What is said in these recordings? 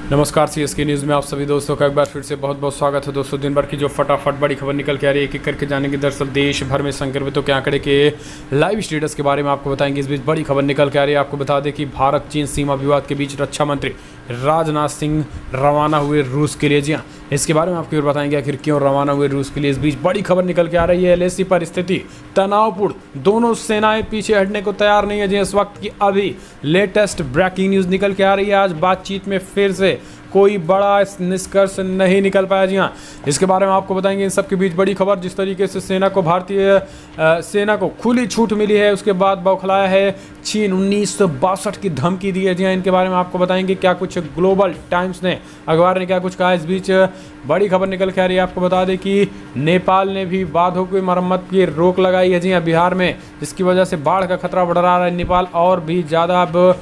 नमस्कार CSK news में आप सभी दोस्तों का एक बार फिर से बहुत बहुत स्वागत है। दोस्तों, दिन भर की जो फटाफट बड़ी खबर निकल के आ रही है, एक एक करके जानेंगे। दरअसल देश भर में संक्रमितों के आंकड़े के लाइव स्टेटस के बारे में आपको बताएंगे। इस बीच बड़ी खबर निकल के आ रही है, आपको बता दें कि भारत चीन सीमा विवाद के बीच रक्षा मंत्री राजनाथ सिंह रवाना हुए रूस के लिए। जी हाँ, इसके बारे में आपको बताएंगे आखिर क्यों रवाना हुए रूस के लिए। इस बीच बड़ी खबर निकल के आ रही है, एलएसी पर स्थिति तनावपूर्ण, दोनों सेनाएं पीछे हटने को तैयार नहीं है। जी, इस वक्त की अभी लेटेस्ट ब्रेकिंग न्यूज़ निकल के आ रही है। आज बातचीत में फिर से कोई बड़ा निष्कर्ष नहीं निकल पाया। जी हाँ, इसके बारे में आपको बताएंगे। इन सब के बीच बड़ी खबर, जिस तरीके से सेना को भारतीय सेना को खुली छूट मिली है, उसके बाद बौखलाया है चीन। 1962 की धमकी दी है। जी हाँ, इनके बारे में आपको बताएंगे क्या कुछ ग्लोबल टाइम्स ने, अखबार ने क्या कुछ कहा। इस बीच बड़ी खबर निकल के आ रही है, आपको बता दें कि नेपाल ने भी बांधों की मरम्मत की रोक लगाई है। जी हाँ, बिहार में, जिसकी वजह से बाढ़ का खतरा बढ़ रहा है। नेपाल और भी ज़्यादा अब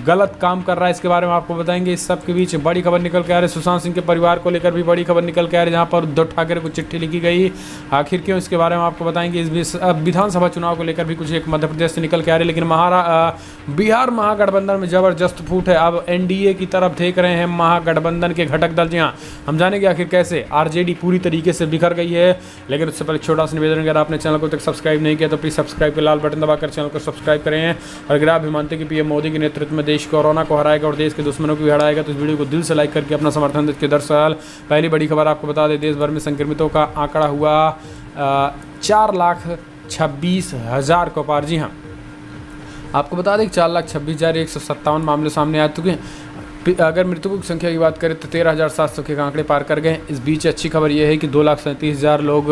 गलत काम कर रहा है। इसके बारे में आपको बताएंगे। इस सब के बीच बड़ी खबर निकल के आ रही है, सुशांत सिंह के परिवार को लेकर भी बड़ी खबर निकल के आ रही है, जहां पर उद्धव ठाकरे को चिट्ठी लिखी गई। आखिर क्यों, इसके बारे में आपको बताएंगे। इस बीच विधानसभा चुनाव को लेकर भी कुछ एक मध्य प्रदेश से निकल के आ रही है, लेकिन बिहार महागठबंधन में जबरदस्त फूट है। अब एनडीए की तरफ देख रहे हैं महागठबंधन के घटक दल। जी हाँ, हम जानेंगे आखिर कैसे आरजेडी पूरी तरीके से बिखर गई है। लेकिन उससे पहले छोटा सा निवेदन, अगर आपने चैनल को तक सब्सक्राइब नहीं किया तो प्लीज़ सब्सक्राइब के लाल बटन दबाकर चैनल को सब्सक्राइब करें। और अगर आप भी मानते हैं कि पीएम मोदी के नेतृत्व में देश कोरोना को हराएगा और देश के दुश्मनों को भी हराएगा, तो इस वीडियो को दिल से लाइक करके अपना समर्थन दें। दरअसल पहली बड़ी खबर आपको बता दें, देश भर में संक्रमितों का आंकड़ा हुआ 4,26,000 को पार। जी हाँ, आपको बता दें कि 4,26,157 मामले सामने आ चुके हैं। अगर मृतकों की संख्या की बात करें तो 13,700 के आंकड़े पार कर गए। इस बीच अच्छी खबर यह है कि 2,37,000 लोग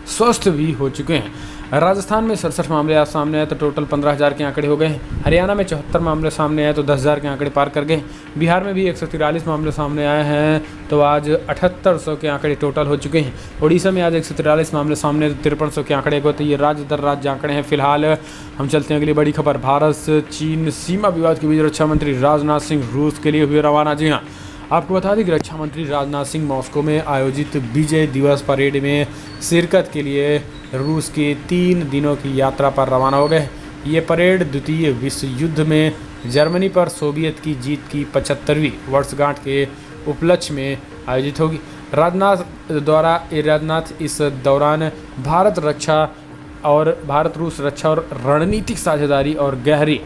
स्वस्थ भी हो चुके हैं। राजस्थान में 67 मामले आज सामने आए तो टोटल 15,000 के आंकड़े हो गए। हरियाणा में 74 मामले सामने आए तो 10,000 के आंकड़े पार कर गए। बिहार में भी 143 मामले सामने आए हैं तो आज 7,800 के आंकड़े टोटल हो चुके हैं। उड़ीसा में आज 143 मामले सामने तो 5300 के आंकड़े को। तो ये राज्य दर राज्य आंकड़े हैं। फिलहाल हम चलते हैं अगली बड़ी खबर। भारत चीन सीमा विवाद के बीच रक्षा मंत्री राजनाथ सिंह रूस के लिए हुए रवाना। जी हाँ, आपको बता दें कि रक्षा मंत्री राजनाथ सिंह मॉस्को में आयोजित विजय दिवस परेड में शिरकत के लिए रूस के 3 दिनों की यात्रा पर रवाना हो गए। ये परेड द्वितीय विश्व युद्ध में जर्मनी पर सोवियत की जीत की 75वीं वर्षगांठ के उपलक्ष्य में आयोजित होगी। राजनाथ इस दौरान भारत रूस रक्षा और रणनीतिक साझेदारी और गहरी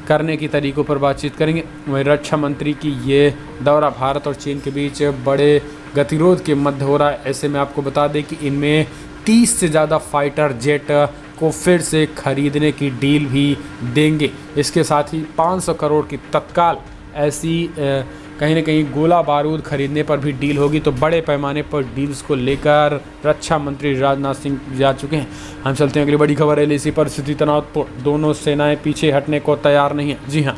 करने की तरीकों पर बातचीत करेंगे। वहीं रक्षा मंत्री की ये दौरा भारत और चीन के बीच बड़े गतिरोध के मध्य हो रहा है। ऐसे में आपको बता दें कि इनमें 30 से ज़्यादा फाइटर जेट को फिर से खरीदने की डील भी देंगे। इसके साथ ही 500 करोड़ की तत्काल ऐसी कहीं ना कहीं गोला बारूद खरीदने पर भी डील होगी। तो बड़े पैमाने पर डील्स को लेकर रक्षा मंत्री राजनाथ सिंह जा चुके हैं। हम चलते हैं अगली बड़ी खबर। एलएसी पर स्थिति तनावपूर्ण, दोनों सेनाएं पीछे हटने को तैयार नहीं है। जी हाँ,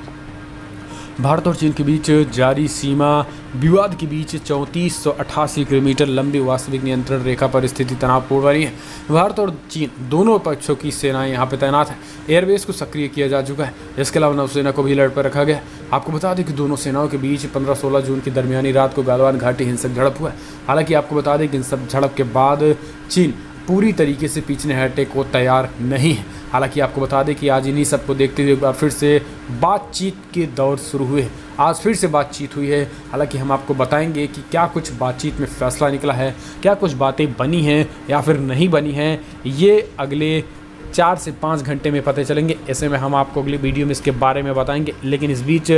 भारत और चीन के बीच जारी सीमा विवाद के बीच 3488 किलोमीटर लंबी वास्तविक नियंत्रण रेखा पर स्थिति तनावपूर्ण बनी है। भारत और चीन दोनों पक्षों की सेनाएं यहां पर तैनात हैं। एयरबेस को सक्रिय किया जा चुका है। इसके अलावा नौसेना को भी अलर्ट पर रखा गया। आपको बता दें कि दोनों सेनाओं के बीच 15-16 जून की दरमियानी रात को गालवान घाटी हिंसक झड़प हुआ है। हालांकि आपको बता दें कि इन सब झड़प के बाद चीन पूरी तरीके से पीछे हटने को तैयार नहीं है। हालांकि आपको बता दें कि आज इन्हीं सबको देखते हुए एक बार फिर से बातचीत के दौर शुरू हुए। आज फिर से बातचीत हुई है। हालांकि हम आपको बताएंगे कि क्या कुछ बातचीत में फैसला निकला है, क्या कुछ बातें बनी हैं या फिर नहीं बनी हैं, ये अगले 4 से 5 घंटे में पता चलेंगे। ऐसे में हम आपको अगली वीडियो में इसके बारे में बताएंगे। लेकिन इस बीच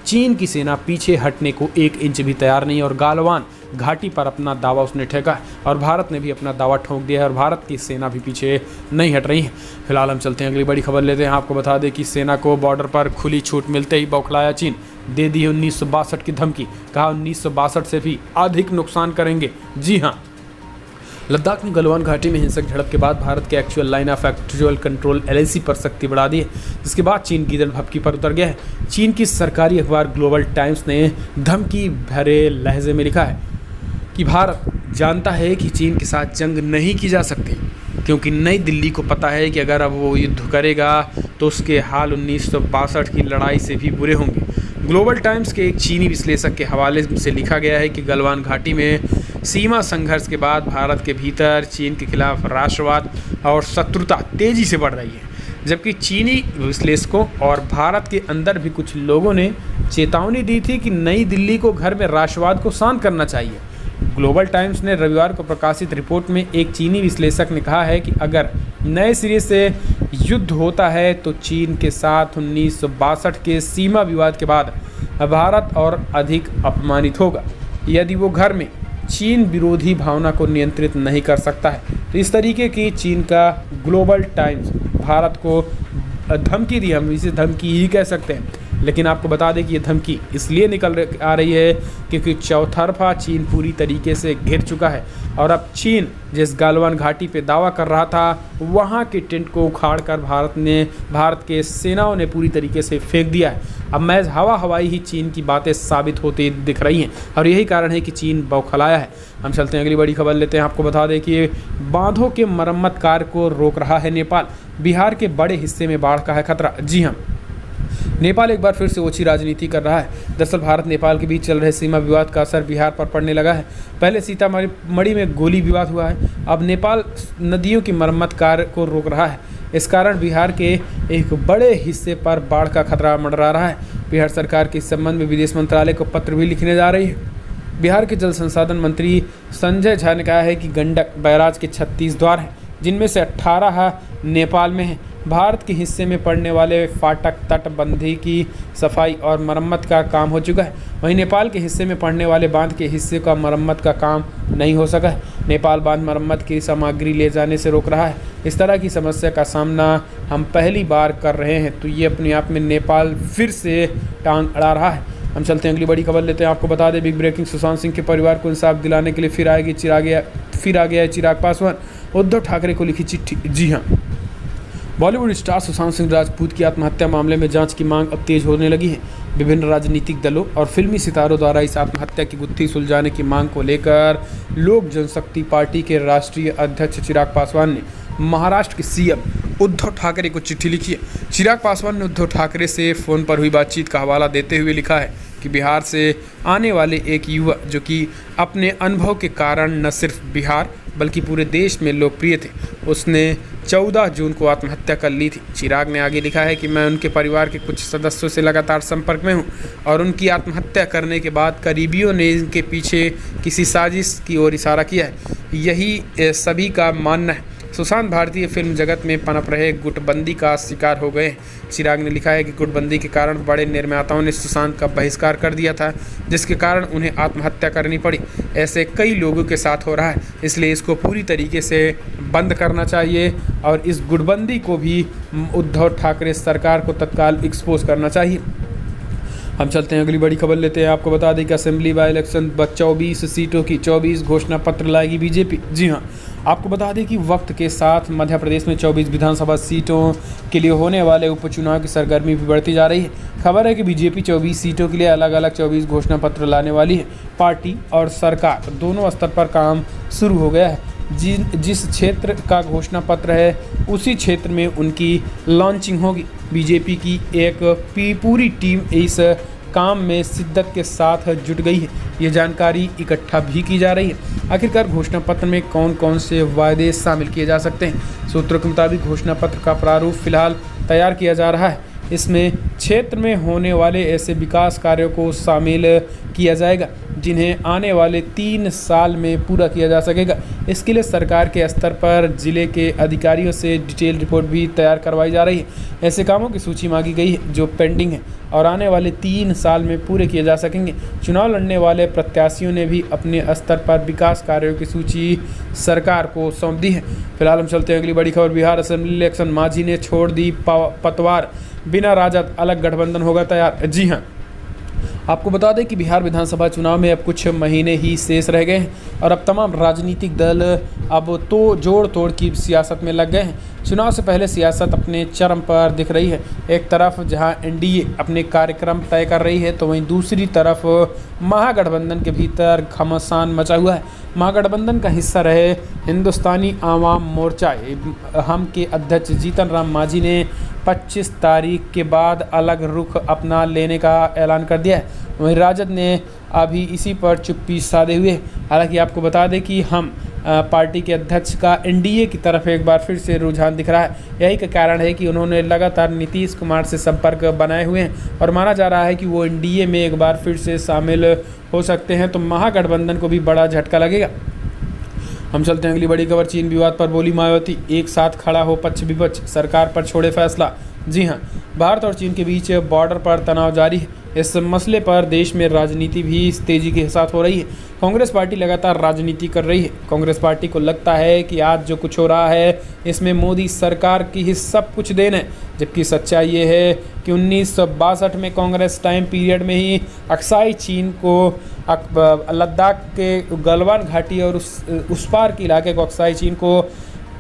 चीन की सेना पीछे हटने को 1 इंच भी तैयार नहीं है और गालवान घाटी पर अपना दावा उसने ठेका और भारत ने भी अपना दावा ठोक दिया है और भारत की सेना भी पीछे नहीं हट रही है। फिलहाल हम चलते हैं अगली बड़ी खबर लेते हैं। आपको बता दें कि सेना को बॉर्डर पर खुली छूट मिलते ही बौखलाया चीन, दे दी 1962 की धमकी। कहा 1962 से भी अधिक नुकसान करेंगे। जी हाँ, लद्दाख में गलवान घाटी में हिंसक झड़प के बाद भारत के actual line of actual control LAC पर सख्ती बढ़ा दी है। जिसके बाद चीन की भपकी पर उतर गया है। चीन की सरकारी अखबार ग्लोबल टाइम्स ने धमकी भरे लहजे में लिखा है कि भारत जानता है कि चीन के साथ जंग नहीं की जा सकती, क्योंकि नई दिल्ली को पता है कि अगर अब वो युद्ध करेगा तो उसके हाल 1962 की लड़ाई से भी बुरे होंगे। ग्लोबल टाइम्स के एक चीनी विश्लेषक के हवाले से लिखा गया है कि गलवान घाटी में सीमा संघर्ष के बाद भारत के भीतर चीन के खिलाफ राष्ट्रवाद और शत्रुता तेजी से बढ़ रही है। जबकि चीनी विश्लेषकों और भारत के अंदर भी कुछ लोगों ने चेतावनी दी थी कि नई दिल्ली को घर में राष्ट्रवाद को शांत करना चाहिए। ग्लोबल टाइम्स ने रविवार को प्रकाशित रिपोर्ट में एक चीनी विश्लेषक ने कहा है कि अगर नए सिरे से युद्ध होता है तो चीन के साथ 1962 के सीमा विवाद के बाद भारत और अधिक अपमानित होगा यदि वो घर में चीन विरोधी भावना को नियंत्रित नहीं कर सकता है। तो इस तरीके की चीन का ग्लोबल टाइम्स भारत को धमकी दी, हम इसे धमकी ही कह सकते हैं। लेकिन आपको बता दें कि ये धमकी इसलिए निकल आ रही है क्योंकि चौतरफा चीन पूरी तरीके से घिर चुका है और अब चीन जिस गालवान घाटी पे दावा कर रहा था वहाँ के टेंट को उखाड़कर भारत के सेनाओं ने पूरी तरीके से फेंक दिया है। अब महज हवाई ही चीन की बातें साबित होती दिख रही हैं और यही कारण है कि चीन बौखलाया है। हम चलते हैं अगली बड़ी खबर लेते हैं। आपको बता दें कि बांधों के मरम्मत कार्य को रोक रहा है नेपाल। बिहार के बड़े हिस्से में बाढ़ का है खतरा। जी हाँ, नेपाल एक बार फिर से ओछी राजनीति कर रहा है। दरअसल भारत नेपाल के बीच चल रहे सीमा विवाद का असर बिहार पर पड़ने लगा है। पहले सीतामढ़ी में गोली विवाद हुआ है, अब नेपाल नदियों की मरम्मत कार्य को रोक रहा है। इस कारण बिहार के एक बड़े हिस्से पर बाढ़ का खतरा मंडरा रहा है। बिहार सरकार के इस संबंध में विदेश मंत्रालय को पत्र भी लिखने जा रही है। बिहार के जल संसाधन मंत्री संजय झा ने कहा है कि गंडक बैराज के 36 द्वार हैं, जिनमें से 18 नेपाल में हैं। भारत के हिस्से में पड़ने वाले फाटक तटबंधी की सफाई और मरम्मत का काम हो चुका है। वहीं नेपाल के हिस्से में पड़ने वाले बांध के हिस्से का मरम्मत का काम नहीं हो सका है। नेपाल बांध मरम्मत की सामग्री ले जाने से रोक रहा है। इस तरह की समस्या का सामना हम पहली बार कर रहे हैं, तो ये अपने आप में नेपाल फिर से टांग अड़ा रहा है। हम चलते हैं अगली बड़ी खबर लेते हैं। आपको बता दें बिग ब्रेकिंग, सुशांत सिंह के परिवार को इंसाफ दिलाने के लिए फिर आ गया चिराग पासवान। उद्धव ठाकरे को लिखी चिट्ठी। जी हाँ, बॉलीवुड स्टार सुशांत सिंह राजपूत की आत्महत्या मामले में जांच की मांग अब तेज होने लगी है। विभिन्न राजनीतिक दलों और फिल्मी सितारों द्वारा इस आत्महत्या की गुत्थी सुलझाने की मांग को लेकर लोक जनशक्ति पार्टी के राष्ट्रीय अध्यक्ष चिराग पासवान ने महाराष्ट्र के सीएम उद्धव ठाकरे को चिट्ठी लिखी है। चिराग पासवान ने उद्धव ठाकरे से फ़ोन पर हुई बातचीत का हवाला देते हुए लिखा है कि बिहार से आने वाले एक युवा जो कि अपने अनुभव के कारण न सिर्फ बिहार बल्कि पूरे देश में लोकप्रिय थे, उसने 14 जून को आत्महत्या कर ली थी। चिराग ने आगे लिखा है कि मैं उनके परिवार के कुछ सदस्यों से लगातार संपर्क में हूं और उनकी आत्महत्या करने के बाद करीबियों ने इनके पीछे किसी साजिश की ओर इशारा किया है। यही सभी का मानना है। सुशांत भारतीय फिल्म जगत में पनप रहे गुटबंदी का शिकार हो गए। चिराग ने लिखा है कि गुटबंदी के कारण बड़े निर्माताओं ने सुशांत का बहिष्कार कर दिया था, जिसके कारण उन्हें आत्महत्या करनी पड़ी। ऐसे कई लोगों के साथ हो रहा है, इसलिए इसको पूरी तरीके से बंद करना चाहिए और इस गुटबंदी को भी उद्धव ठाकरे सरकार को तत्काल एक्सपोज करना चाहिए। हम चलते हैं अगली बड़ी खबर लेते हैं। आपको बता दें कि असेंबली बाई इलेक्शन 24 सीटों की 24 घोषणा पत्र लाएगी बीजेपी। जी हाँ, आपको बता दें कि वक्त के साथ मध्य प्रदेश में 24 विधानसभा सीटों के लिए होने वाले उपचुनाव की सरगर्मी भी बढ़ती जा रही है। खबर है कि बीजेपी 24 सीटों के लिए अलग अलग 24 घोषणा पत्र लाने वाली है। पार्टी और सरकार दोनों स्तर पर काम शुरू हो गया है। जिस क्षेत्र का घोषणा पत्र है उसी क्षेत्र में उनकी लॉन्चिंग होगी। बीजेपी की एक पूरी टीम इस काम में शिद्दत के साथ जुट गई है। ये जानकारी इकट्ठा भी की जा रही है। आखिरकार घोषणा पत्र में कौन कौन से वायदे शामिल किए जा सकते हैं। सूत्रों के मुताबिक घोषणा पत्र का प्रारूप फिलहाल तैयार किया जा रहा है। इसमें क्षेत्र में होने वाले ऐसे विकास कार्यों को शामिल किया जाएगा जिन्हें आने वाले 3 साल में पूरा किया जा सकेगा। इसके लिए सरकार के स्तर पर जिले के अधिकारियों से डिटेल रिपोर्ट भी तैयार करवाई जा रही है। ऐसे कामों की सूची मांगी गई है जो पेंडिंग है और आने वाले 3 साल में पूरे किए जा सकेंगे। चुनाव लड़ने वाले प्रत्याशियों ने भी अपने स्तर पर विकास कार्यों की सूची सरकार को सौंप दी है। फिलहाल हम चलते हैं अगली बड़ी खबर। बिहार असेंबली इलेक्शन, मांझी ने छोड़ दी पतवार, बिना राजद अलग गठबंधन होगा तैयार। जी हाँ, आपको बता दें कि बिहार विधानसभा चुनाव में अब कुछ महीने ही शेष रह गए हैं और अब तमाम राजनीतिक दल अब तो जोड़ तोड़ की सियासत में लग गए हैं। चुनाव से पहले सियासत अपने चरम पर दिख रही है। एक तरफ जहां एनडीए अपने कार्यक्रम तय कर रही है तो वहीं दूसरी तरफ महागठबंधन के भीतर घमासान मचा हुआ है। महागठबंधन का हिस्सा रहे हिंदुस्तानी आवाम मोर्चा हम के अध्यक्ष जीतन राम मांझी ने 25 तारीख के बाद अलग रुख अपना लेने का ऐलान कर दिया है। वहीं राजद ने अभी इसी पर चुप्पी साधे हुए। हालांकि आपको बता दें कि हम पार्टी के अध्यक्ष का एनडीए की तरफ एक बार फिर से रुझान दिख रहा है। यही का कारण है कि उन्होंने लगातार नीतीश कुमार से संपर्क बनाए हुए हैं और माना जा रहा है कि वो एनडीए में एक बार फिर से शामिल हो सकते हैं, तो महागठबंधन को भी बड़ा झटका लगेगा। हम चलते हैं अगली बड़ी खबर। चीन विवाद पर बोली मायावती, एक साथ खड़ा हो पक्ष विपक्ष, सरकार पर छोड़े फैसला। जी हां, भारत और चीन के बीच बॉर्डर पर तनाव जारी है। इस मसले पर देश में राजनीति भी तेजी के साथ हो रही है। कांग्रेस पार्टी लगातार राजनीति कर रही है। कांग्रेस पार्टी को लगता है कि आज जो कुछ हो रहा है इसमें मोदी सरकार की ही सब कुछ देन है, जबकि सच्चाई ये है कि 1962 में कांग्रेस टाइम पीरियड में ही अक्साई चीन को लद्दाख के गलवान घाटी और उस पार के इलाके को अक्साई चीन को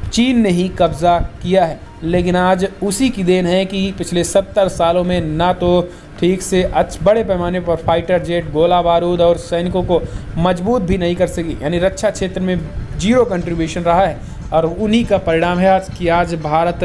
चीन ने ही कब्जा किया है। लेकिन आज उसी की देन है कि पिछले 70 सालों में ना तो ठीक से बड़े पैमाने पर फाइटर जेट, गोला बारूद और सैनिकों को मजबूत भी नहीं कर सकी, यानी रक्षा क्षेत्र में जीरो कंट्रीब्यूशन रहा है। और उन्हीं का परिणाम है आज कि आज भारत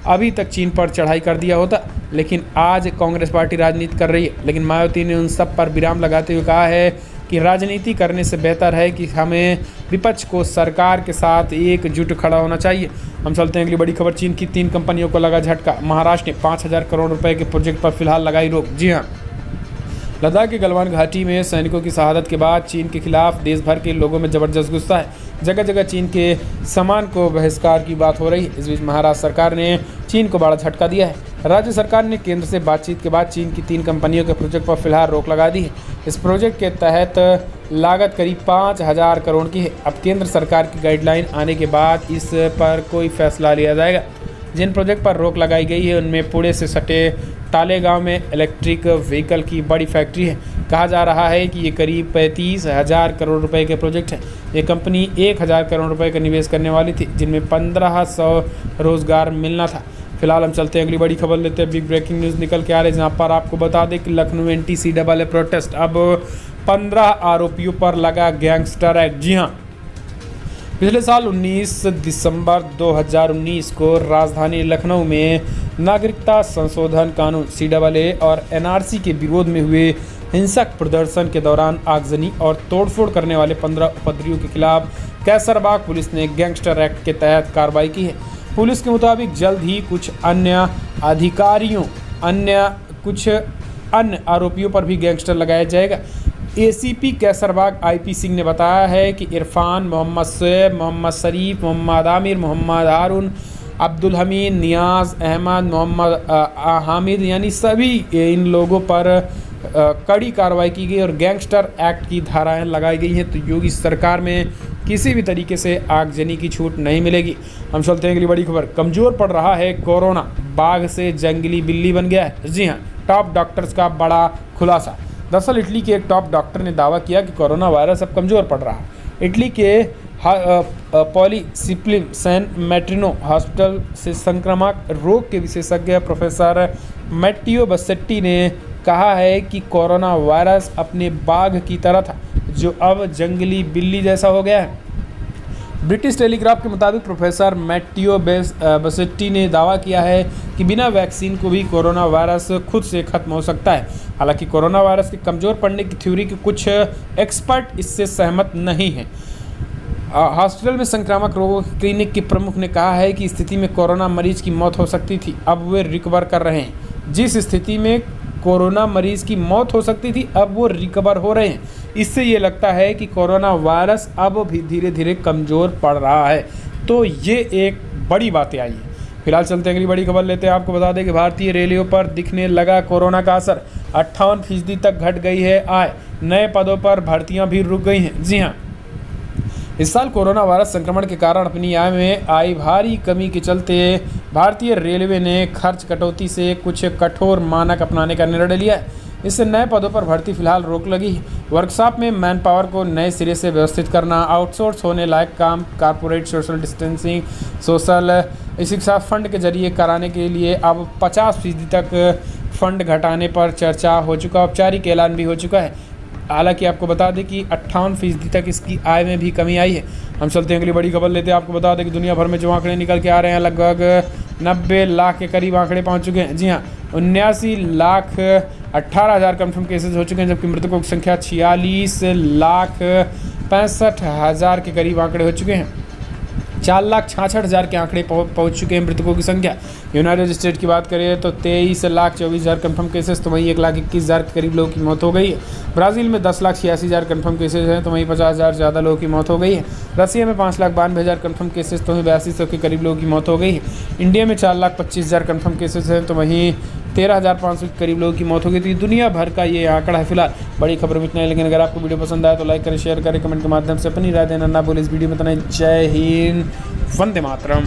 अभी तक चीन पर चढ़ाई कर दिया होता, लेकिन आज कांग्रेस पार्टी राजनीति कर रही है। लेकिन मायावती ने उन सब पर विराम लगाते हुए कहा है कि राजनीति करने से बेहतर है कि हमें विपक्ष को सरकार के साथ एकजुट खड़ा होना चाहिए। हम चलते हैं अगली बड़ी खबर। चीन की 3 कंपनियों को लगा झटका, महाराष्ट्र ने 5,000 करोड़ रुपए के प्रोजेक्ट पर फिलहाल लगाई रोक। जी हाँ, लद्दाख के गलवान घाटी में सैनिकों की शहादत के बाद चीन के खिलाफ देश भर के लोगों में जबरदस्त गुस्सा है। जगह जगह चीन के सामान को बहिष्कार की बात हो रही है। इस बीच महाराष्ट्र सरकार ने चीन को बड़ा झटका दिया है। राज्य सरकार ने केंद्र से बातचीत के बाद चीन की 3 कंपनियों के प्रोजेक्ट पर फिलहाल रोक लगा दी है। इस प्रोजेक्ट के तहत लागत करीब 5,000 करोड़ की है। अब केंद्र सरकार की गाइडलाइन आने के बाद इस पर कोई फैसला लिया जाएगा। जिन प्रोजेक्ट पर रोक लगाई गई है उनमें पुणे से सटे टालेगांव में इलेक्ट्रिक व्हीकल की बड़ी फैक्ट्री है। कहा जा रहा है कि ये करीब 35,000 करोड़ रुपए के प्रोजेक्ट है। ये कंपनी 1,000 करोड़ रुपए का निवेश करने वाली थी, जिनमें 1,500 रोजगार मिलना था। फिलहाल हम चलते हैं अगली बड़ी खबर लेते हैं। बिग ब्रेकिंग न्यूज़ निकल के आ रही है, जहाँ पर आपको बता दें कि लखनऊ NTCAA प्रोटेस्ट, अब 15 आरोपियों पर लगा गैंगस्टर एक्ट। जी हाँ, पिछले साल 19 दिसंबर 2019 को राजधानी लखनऊ में नागरिकता संशोधन कानून CAA और NRC के विरोध में हुए हिंसक प्रदर्शन के दौरान आगजनी और तोड़फोड़ करने वाले 15 उपद्रवियों के खिलाफ कैसरबाग पुलिस ने गैंगस्टर एक्ट के तहत कार्रवाई की है। पुलिस के मुताबिक जल्द ही कुछ अन्य आरोपियों पर भी गैंगस्टर लगाया जाएगा। ACP कैसरबाग IP सिंह ने बताया है कि इरफान, मोहम्मद शोएब, मोहम्मद शरीफ, मोहम्मद आमिर, मोहम्मद हारून, अब्दुल हमीद, नियाज अहमद, मोहम्मद हामिद, यानी सभी इन लोगों पर कड़ी कार्रवाई की गई और गैंगस्टर एक्ट की धाराएं लगाई गई हैं। तो योगी सरकार में किसी भी तरीके से आगजनी की छूट नहीं मिलेगी। हम चलते हैं अगली बड़ी खबर। कमज़ोर पड़ रहा है कोरोना, बाघ से जंगली बिल्ली बन गया है। जी हाँ, टॉप डॉक्टर्स का बड़ा खुलासा। दरअसल इटली के एक टॉप डॉक्टर ने दावा किया कि कोरोना वायरस अब कमज़ोर पड़ रहा है। इटली के पॉलीसिप्लिम सैन मैट्रिनो हॉस्पिटल से संक्रामक रोग के विशेषज्ञ प्रोफेसर मैटियो बसेट्टी ने कहा है कि कोरोना वायरस अपने बाघ की तरह था, जो अब जंगली बिल्ली जैसा हो गया है। ब्रिटिश टेलीग्राफ के मुताबिक प्रोफेसर मैटियो बसेट्टी ने दावा किया है कि बिना वैक्सीन को भी कोरोना वायरस खुद से खत्म हो सकता है। हालांकि कोरोना वायरस के कमज़ोर पड़ने की थ्योरी के कुछ एक्सपर्ट इससे सहमत नहीं हैं। हॉस्पिटल में संक्रामक रोगों की क्लिनिक के प्रमुख ने कहा है कि स्थिति में कोरोना मरीज की मौत हो सकती थी, अब वे रिकवर कर रहे हैं। जिस स्थिति में कोरोना मरीज की मौत हो सकती थी, अब वो रिकवर हो रहे हैं। इससे ये लगता है कि कोरोना वायरस अब भी धीरे धीरे कमज़ोर पड़ रहा है। तो ये एक बड़ी बातें आई है। फिलहाल चलते हैं अगली बड़ी खबर लेते हैं। आपको बता दें कि भारतीय रेलवे पर दिखने लगा कोरोना का असर, 58% तक घट गई है आय, नए पदों पर भर्तियां भी रुक गई हैं। जी हाँ, इस साल कोरोना वायरस संक्रमण के कारण अपनी आय में आई भारी कमी के चलते भारतीय रेलवे ने खर्च कटौती से कुछ कठोर मानक अपनाने का निर्णय लिया है। इससे नए पदों पर भर्ती फिलहाल रोक लगी है। वर्कशॉप में मैन पावर को नए सिरे से व्यवस्थित करना, आउटसोर्स होने लायक काम, कारपोरेट सोशल डिस्टेंसिंग, सोशल इसी के साथ फंड के जरिए कराने के लिए अब 50% तक फंड घटाने पर चर्चा हो चुका, औपचारिक ऐलान भी हो चुका है। हालांकि आपको बता दें कि 58% तक इसकी आय में भी कमी आई है। हम चलते हैं अगली बड़ी खबर लेते हैं। आपको बता दें कि दुनिया भर में जो आंकड़े निकल के आ रहे हैं, लगभग 90 लाख के करीब आंकड़े पहुंच चुके हैं। जी हाँ, 79,18,000 कन्फर्म केसेस हो चुके हैं, जबकि मृतकों की संख्या 46,65,000 के करीब आंकड़े हो चुके हैं। 4,66,000 के आंकड़े पहुंच चुके हैं मृतकों की संख्या। यूनाइटेड स्टेट की बात करें तो 23,24,000 कन्फर्म केसेस, तो वहीं 1,21,000 के करीब लोगों की मौत हो गई है। ब्राज़ील में 10,86,000 कन्फर्म केसेस हैं, तो वहीं 50,000 ज़्यादा लोगों की मौत हो गई है। रसिया में 5,92,000 कन्फर्म केसेस, तो वहीं 8200 के करीब लोगों की मौत हो गई है। इंडिया में 4,25,000 कन्फर्म केसेस हैं, तो वहीं 13,500 के करीब लोगों की मौत हो गई। तो ये दुनिया भर का ये आंकड़ा है फिलहाल। बड़ी खबर में इतना है, लेकिन अगर आपको वीडियो पसंद आया तो लाइक करें, शेयर करें, कमेंट के माध्यम से अपनी राय देना ना भूलें। इस वीडियो में इतना ही। जय हिंद, वंदे मातरम।